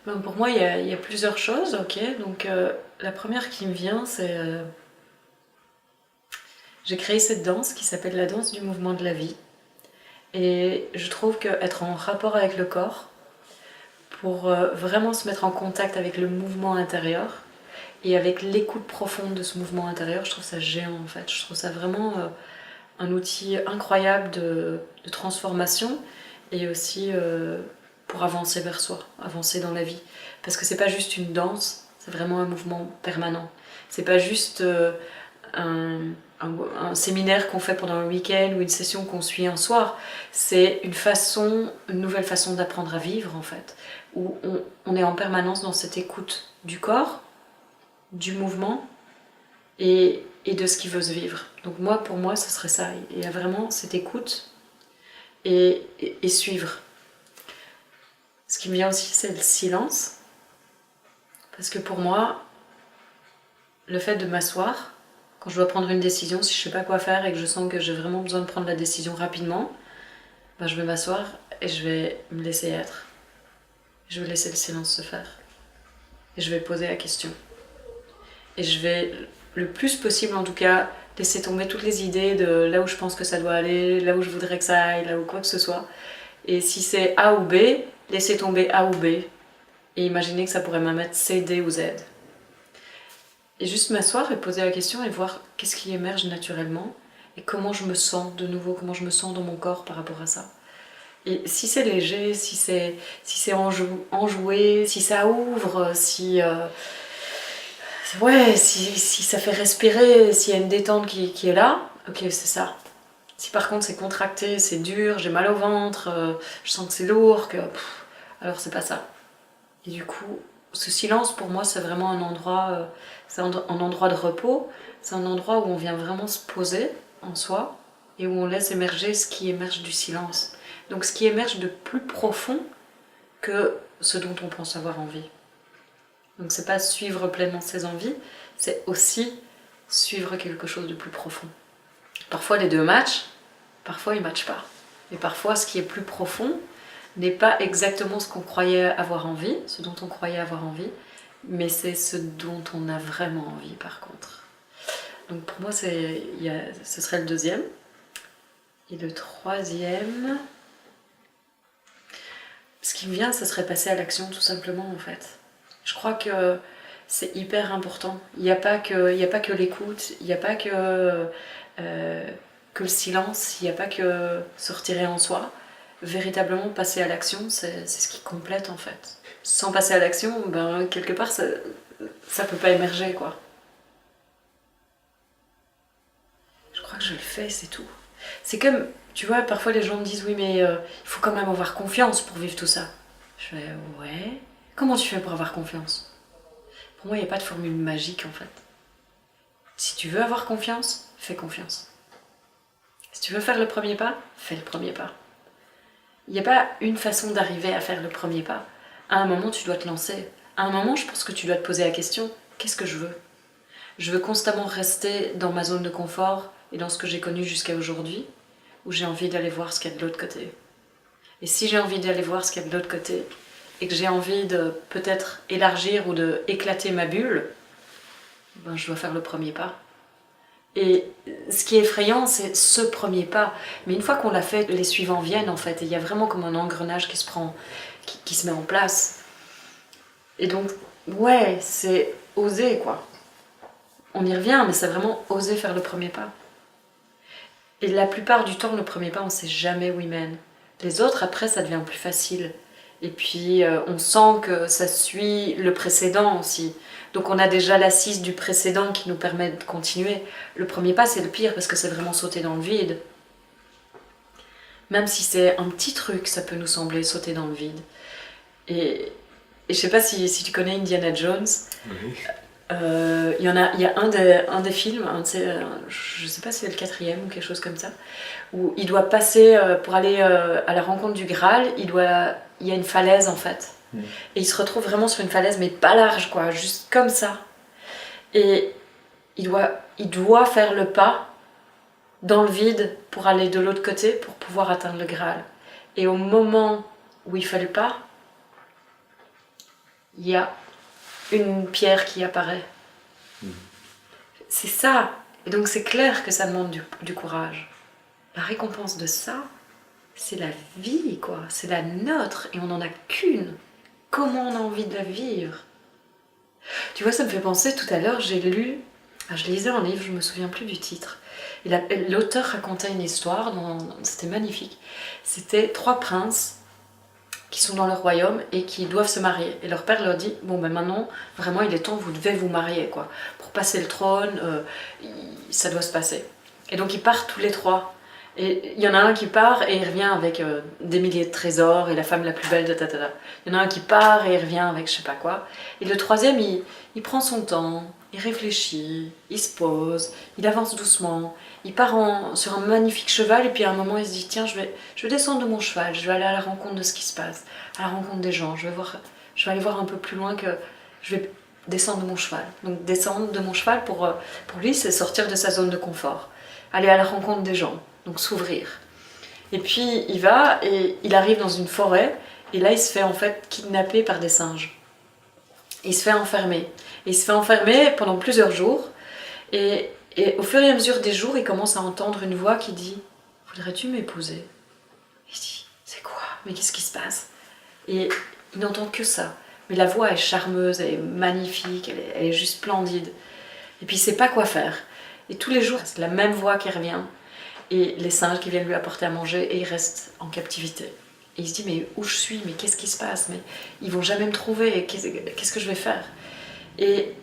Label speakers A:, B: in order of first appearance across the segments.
A: Ben, pour moi, il y a plusieurs choses, ok. Donc, la première qui me vient, c'est. J'ai créé cette danse qui s'appelle la danse du mouvement de la vie. Et je trouve qu'être en rapport avec le corps, pour vraiment se mettre en contact avec le mouvement intérieur et avec l'écoute profonde de ce mouvement intérieur, je trouve ça géant en fait. Je trouve ça vraiment un outil incroyable de transformation et aussi pour avancer vers soi, avancer dans la vie. Parce que c'est pas juste une danse, c'est vraiment un mouvement permanent. C'est pas juste un, un séminaire qu'on fait pendant un week-end ou une session qu'on suit un soir. C'est une nouvelle façon d'apprendre à vivre en fait, où on est en permanence dans cette écoute du corps, du mouvement et de ce qui veut se vivre. Donc moi, pour moi, ce serait ça. Il y a vraiment cette écoute et suivre. Ce qui me vient aussi, c'est le silence. Parce que pour moi, le fait de m'asseoir, quand je dois prendre une décision, si je ne sais pas quoi faire et que je sens que j'ai vraiment besoin de prendre la décision rapidement, ben je vais m'asseoir et je vais me laisser être. Je vais laisser le silence se faire. Et je vais poser la question. Et je vais, le plus possible en tout cas, laisser tomber toutes les idées de là où je pense que ça doit aller, là où je voudrais que ça aille, là où quoi que ce soit. Et si c'est A ou B, laisser tomber A ou B. Et imaginer que ça pourrait me mettre C, D ou Z. Et juste m'asseoir et poser la question et voir qu'est-ce qui émerge naturellement et comment je me sens de nouveau, comment je me sens dans mon corps par rapport à ça. Et si c'est léger, si c'est enjoué, si ça ouvre, si ça fait respirer, s'il y a une détente qui est là, ok, c'est ça. Si par contre c'est contracté, c'est dur, j'ai mal au ventre, je sens que c'est lourd, alors c'est pas ça. Et du coup, ce silence pour moi c'est vraiment un endroit, c'est un endroit de repos, c'est un endroit où on vient vraiment se poser en soi et où on laisse émerger ce qui émerge du silence. Donc ce qui émerge de plus profond que ce dont on pense avoir envie. Donc c'est pas suivre pleinement ses envies, c'est aussi suivre quelque chose de plus profond. Parfois les deux matchent, parfois ils matchent pas. Et parfois ce qui est plus profond n'est pas exactement ce qu'on croyait avoir envie, ce dont on croyait avoir envie, mais c'est ce dont on a vraiment envie par contre. Donc pour moi ce serait le deuxième. Et le troisième, ce qui me vient, ce serait passer à l'action tout simplement en fait. Je crois que c'est hyper important. Il n'y a pas que l'écoute, il n'y a pas que le silence, il n'y a pas que se retirer en soi. Véritablement passer à l'action, c'est ce qui complète en fait. Sans passer à l'action, ben, quelque part, ça peut pas émerger quoi. Je crois que je le fais, c'est tout. C'est comme, tu vois, parfois les gens me disent oui mais il faut quand même avoir confiance pour vivre tout ça. Je fais ouais. Comment tu fais pour avoir confiance? Pour moi, il n'y a pas de formule magique en fait. Si tu veux avoir confiance, fais confiance. Si tu veux faire le premier pas, fais le premier pas. Il n'y a pas une façon d'arriver à faire le premier pas. À un moment, tu dois te lancer. À un moment, je pense que tu dois te poser la question, qu'est-ce que je veux? Je veux constamment rester dans ma zone de confort et dans ce que j'ai connu jusqu'à aujourd'hui, ou j'ai envie d'aller voir ce qu'il y a de l'autre côté? Et si j'ai envie d'aller voir ce qu'il y a de l'autre côté, et que j'ai envie de peut-être élargir ou de éclater ma bulle, ben je dois faire le premier pas. Et ce qui est effrayant, c'est ce premier pas. Mais une fois qu'on l'a fait, les suivants viennent en fait. Et il y a vraiment comme un engrenage qui se met en place. Et donc, ouais, c'est oser quoi. On y revient, mais c'est vraiment oser faire le premier pas. Et la plupart du temps, le premier pas, on sait jamais où il mène. Les autres, après, ça devient plus facile. Et puis, on sent que ça suit le précédent aussi. Donc, on a déjà l'assise du précédent qui nous permet de continuer. Le premier pas, c'est le pire parce que c'est vraiment sauter dans le vide. Même si c'est un petit truc, ça peut nous sembler sauter dans le vide. Et je sais pas si tu connais Indiana Jones.
B: Oui.
A: Il y a un des films, je sais pas si c'est le quatrième ou quelque chose comme ça, où il doit passer pour aller à la rencontre du Graal, il y a une falaise en fait. Et il se retrouve vraiment sur une falaise, mais pas large quoi, juste comme ça. Et il doit faire le pas dans le vide pour aller de l'autre côté pour pouvoir atteindre le Graal. Et au moment où il fait le pas, il y a une pierre qui apparaît. C'est ça. Et donc c'est clair que ça demande du courage. La récompense de ça, c'est la vie, quoi. C'est la nôtre et on n'en a qu'une. Comment on a envie de la vivre? Tu vois, ça me fait penser, tout à l'heure, je lisais un livre, je me souviens plus du titre. L'auteur racontait une histoire, c'était magnifique. C'était 3 princes qui sont dans leur royaume et qui doivent se marier. Et leur père leur dit, bon ben maintenant, vraiment il est temps, vous devez vous marier, quoi. Pour passer le trône, ça doit se passer. Et donc ils partent tous les 3. Et il y en a un qui part et il revient avec des milliers de trésors et la femme la plus belle de tatata. Il y en a un qui part et il revient avec je sais pas quoi. Et le troisième, il prend son temps, il réfléchit, il se pose, il avance doucement, il part sur un magnifique cheval et puis à un moment il se dit tiens, je vais descendre de mon cheval, je vais aller à la rencontre de ce qui se passe, à la rencontre des gens, je vais aller voir un peu plus loin que je vais descendre de mon cheval. Donc descendre de mon cheval pour lui c'est sortir de sa zone de confort, aller à la rencontre des gens. Donc s'ouvrir. Et puis il va et il arrive dans une forêt et là il se fait en fait kidnapper par des singes. Il se fait enfermer. Et il se fait enfermer pendant plusieurs jours et au fur et à mesure des jours il commence à entendre une voix qui dit « Voudrais-tu m'épouser ?» Il dit « C'est quoi? Mais qu'est-ce qui se passe ?» Et il n'entend que ça. Mais la voix est charmeuse, elle est magnifique, elle est juste splendide. Et puis il ne sait pas quoi faire. Et tous les jours c'est la même voix qui revient. Et les singes qui viennent lui apporter à manger et il reste en captivité. Et il se dit mais où je suis, mais qu'est-ce qui se passe, mais ils vont jamais me trouver, qu'est-ce que je vais faire? Et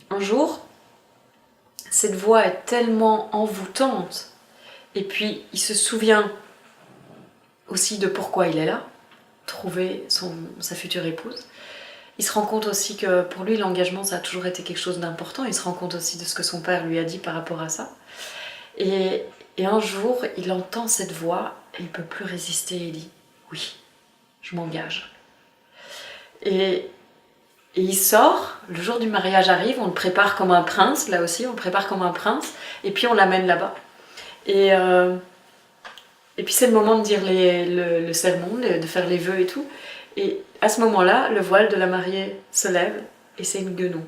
A: un jour, cette voix est tellement envoûtante et puis il se souvient aussi de pourquoi il est là, trouver sa future épouse. Il se rend compte aussi que pour lui l'engagement ça a toujours été quelque chose d'important, il se rend compte aussi de ce que son père lui a dit par rapport à ça. Et un jour, il entend cette voix et il ne peut plus résister. Il dit « Oui, je m'engage ». Et il sort, le jour du mariage arrive, on le prépare comme un prince, là aussi, on le prépare comme un prince, et puis on l'amène là-bas. Et puis c'est le moment de dire le sermon, de faire les vœux et tout. Et à ce moment-là, le voile de la mariée se lève et c'est une guenon.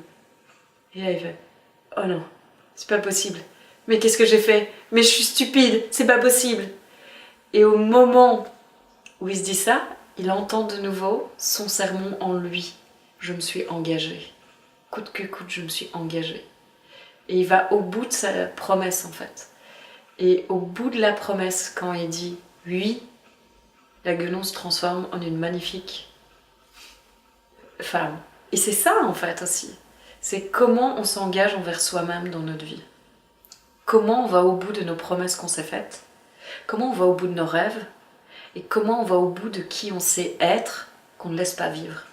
A: Et là, il fait « Oh non, c'est pas possible. Mais qu'est-ce que j'ai fait? Mais je suis stupide, c'est pas possible !» Et au moment où il se dit ça, il entend de nouveau son sermon en lui. Je me suis engagée. Coûte que coûte, je me suis engagée. Et il va au bout de sa promesse en fait. Et au bout de la promesse, quand il dit oui, la guenon se transforme en une magnifique femme. Et c'est ça en fait aussi. C'est comment on s'engage envers soi-même dans notre vie. Comment on va au bout de nos promesses qu'on s'est faites, comment on va au bout de nos rêves, et comment on va au bout de qui on sait être, qu'on ne laisse pas vivre.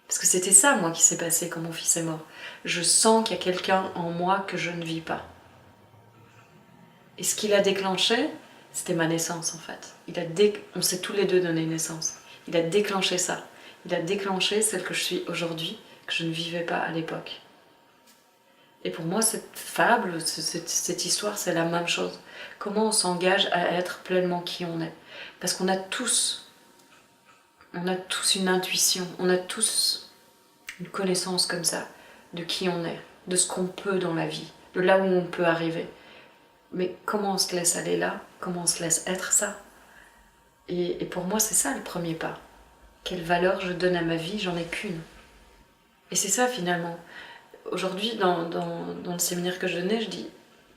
A: Parce que c'était ça, moi, qui s'est passé quand mon fils est mort. Je sens qu'il y a quelqu'un en moi que je ne vis pas. Et ce qui l'a déclenché, c'était ma naissance, en fait. On s'est tous les deux donné naissance. Il a déclenché ça. Il a déclenché celle que je suis aujourd'hui, que je ne vivais pas à l'époque. Et pour moi, cette fable, cette histoire, c'est la même chose. Comment on s'engage à être pleinement qui on est. Parce qu'on a tous une intuition, on a tous une connaissance comme ça de qui on est, de ce qu'on peut dans la vie, de là où on peut arriver. Mais comment on se laisse aller là? Comment on se laisse être ça? Et pour moi, c'est ça le premier pas. Quelle valeur je donne à ma vie? J'en ai qu'une. Et c'est ça finalement. Aujourd'hui, dans le séminaire que je donnais, je dis,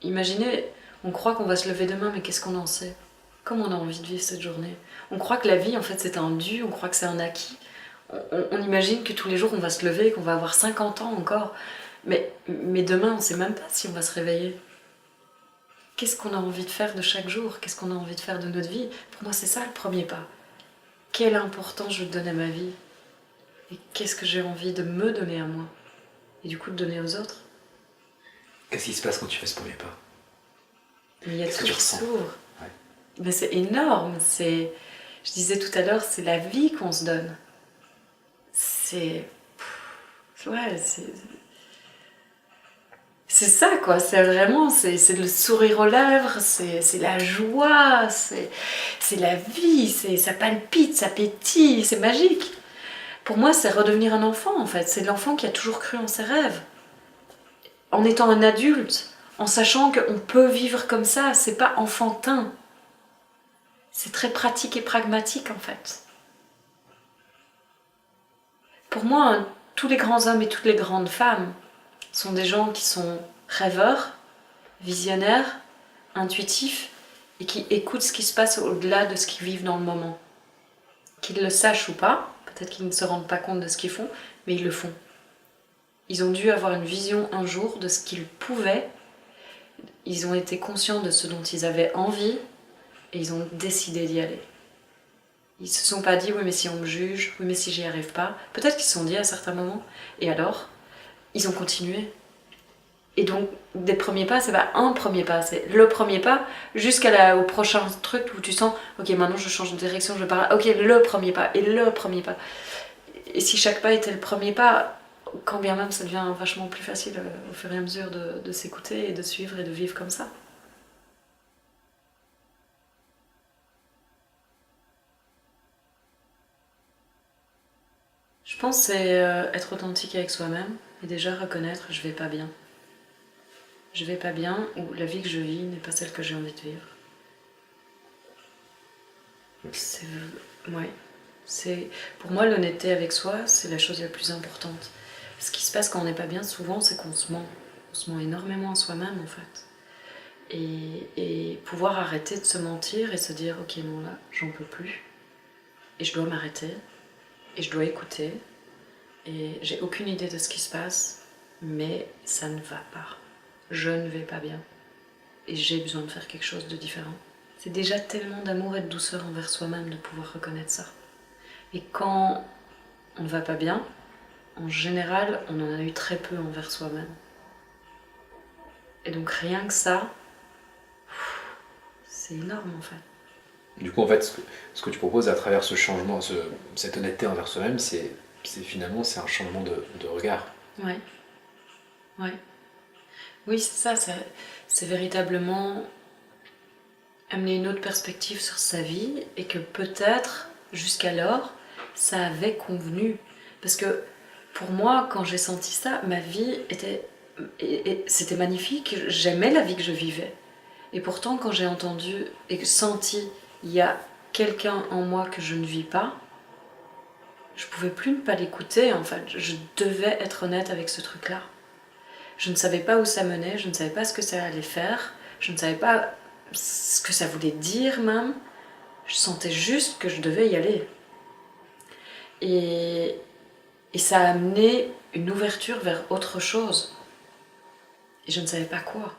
A: imaginez, on croit qu'on va se lever demain, mais qu'est-ce qu'on en sait? Comment on a envie de vivre cette journée? On croit que la vie, en fait, c'est un dû, on croit que c'est un acquis. On imagine que tous les jours, on va se lever, qu'on va avoir 50 ans encore. Mais demain, on ne sait même pas si on va se réveiller. Qu'est-ce qu'on a envie de faire de chaque jour? Qu'est-ce qu'on a envie de faire de notre vie? Pour moi, c'est ça le premier pas. Quelle importance je donne à ma vie? Et qu'est-ce que j'ai envie de me donner à moi? Et du coup de donner aux autres.
B: Qu'est-ce qui se passe quand tu fais ce premier pas?
A: Mais il y a tout qui s'ouvre. Ouais. Mais c'est énorme. Je disais tout à l'heure, c'est la vie qu'on se donne. C'est ça quoi, c'est vraiment, c'est le sourire aux lèvres, c'est la joie, c'est la vie, ça palpite, ça pétille, c'est magique. Pour moi, c'est redevenir un enfant, en fait. C'est l'enfant qui a toujours cru en ses rêves. En étant un adulte, en sachant qu'on peut vivre comme ça, c'est pas enfantin. C'est très pratique et pragmatique, en fait. Pour moi, tous les grands hommes et toutes les grandes femmes sont des gens qui sont rêveurs, visionnaires, intuitifs et qui écoutent ce qui se passe au-delà de ce qu'ils vivent dans le moment. Qu'ils le sachent ou pas, peut-être qu'ils ne se rendent pas compte de ce qu'ils font, mais ils le font. Ils ont dû avoir une vision un jour de ce qu'ils pouvaient, ils ont été conscients de ce dont ils avaient envie et ils ont décidé d'y aller. Ils se sont pas dit oui mais si on me juge, oui mais si j'y arrive pas, peut-être qu'ils se sont dit à certains moments, et alors ils ont continué. Et donc, des premiers pas, c'est pas un premier pas, c'est le premier pas jusqu'au prochain truc où tu sens, ok, maintenant je change de direction, je pars là, ok, le premier pas, et le premier pas. Et si chaque pas était le premier pas, quand bien même ça devient vachement plus facile au fur et à mesure de s'écouter et de suivre et de vivre comme ça. Je pense que c'est être authentique avec soi-même et déjà reconnaître je vais pas bien. Je vais pas bien ou la vie que je vis n'est pas celle que j'ai envie de vivre. Pour moi, l'honnêteté avec soi, c'est la chose la plus importante. Ce qui se passe quand on n'est pas bien, souvent, c'est qu'on se ment. On se ment énormément à soi-même, en fait. Et pouvoir arrêter de se mentir et se dire, ok, non, là, j'en peux plus. Et je dois m'arrêter. Et je dois écouter. Et j'ai aucune idée de ce qui se passe, mais ça ne va pas. Je ne vais pas bien. Et j'ai besoin de faire quelque chose de différent. C'est déjà tellement d'amour et de douceur envers soi-même de pouvoir reconnaître ça. Et quand on ne va pas bien, en général, on en a eu très peu envers soi-même. Et donc rien que ça, c'est énorme en fait.
B: Du coup, en fait, ce que tu proposes à travers ce changement, cette honnêteté envers soi-même, finalement c'est un changement de regard.
A: Ouais. Ouais. Oui, c'est ça, c'est véritablement amener une autre perspective sur sa vie et que peut-être, jusqu'alors, ça avait convenu. Parce que pour moi, quand j'ai senti ça, ma vie c'était magnifique, j'aimais la vie que je vivais. Et pourtant, quand j'ai entendu et senti il y a quelqu'un en moi que je ne vis pas, je pouvais plus ne pas l'écouter en fait. Je devais être honnête avec ce truc-là. Je ne savais pas où ça menait, je ne savais pas ce que ça allait faire, je ne savais pas ce que ça voulait dire même. Je sentais juste que je devais y aller. Et ça a amené une ouverture vers autre chose. Et je ne savais pas quoi.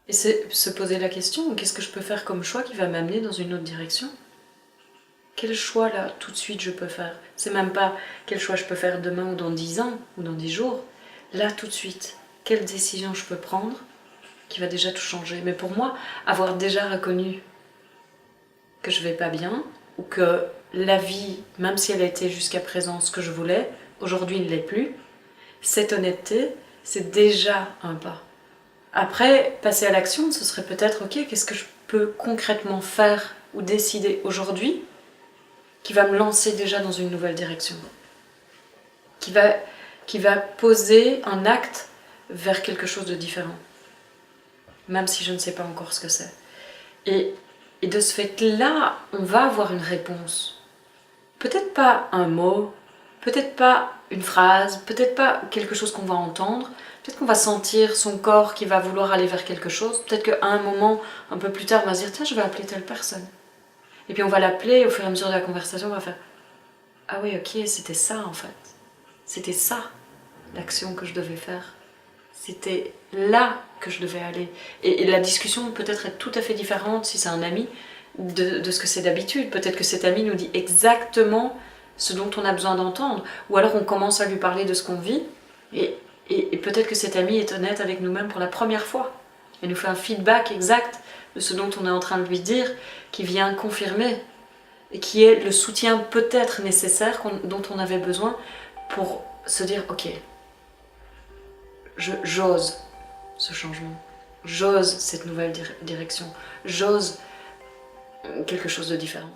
A: Et c'est se poser la question, qu'est-ce que je peux faire comme choix qui va m'amener dans une autre direction ? Quel choix là, tout de suite, je peux faire ? C'est même pas quel choix je peux faire demain ou dans 10 ans ou dans 10 jours. Là, tout de suite, quelle décision je peux prendre qui va déjà tout changer ? Mais pour moi, avoir déjà reconnu que je vais pas bien ou que la vie, même si elle a été jusqu'à présent ce que je voulais, aujourd'hui ne l'est plus, cette honnêteté, c'est déjà un pas. Après, passer à l'action, ce serait peut-être, ok, qu'est-ce que je peux concrètement faire ou décider aujourd'hui qui va me lancer déjà dans une nouvelle direction, qui va poser un acte vers quelque chose de différent, même si je ne sais pas encore ce que c'est. Et de ce fait-là, on va avoir une réponse. Peut-être pas un mot, peut-être pas une phrase, peut-être pas quelque chose qu'on va entendre, peut-être qu'on va sentir son corps qui va vouloir aller vers quelque chose, peut-être qu'à un moment, un peu plus tard, on va se dire « Tiens, je vais appeler telle personne ». Et puis on va l'appeler, et au fur et à mesure de la conversation, on va faire « Ah oui, ok, c'était ça en fait. C'était ça, l'action que je devais faire. C'était là que je devais aller. » Et la discussion peut-être être tout à fait différente si c'est un ami de ce que c'est d'habitude. Peut-être que cet ami nous dit exactement ce dont on a besoin d'entendre. Ou alors on commence à lui parler de ce qu'on vit, et peut-être que cet ami est honnête avec nous-mêmes pour la première fois. Et nous fait un feedback exact de ce dont on est en train de lui dire, qui vient confirmer, et qui est le soutien peut-être nécessaire dont on avait besoin pour se dire « Ok, j'ose ce changement. j'ose cette nouvelle direction, j'ose quelque chose de différent.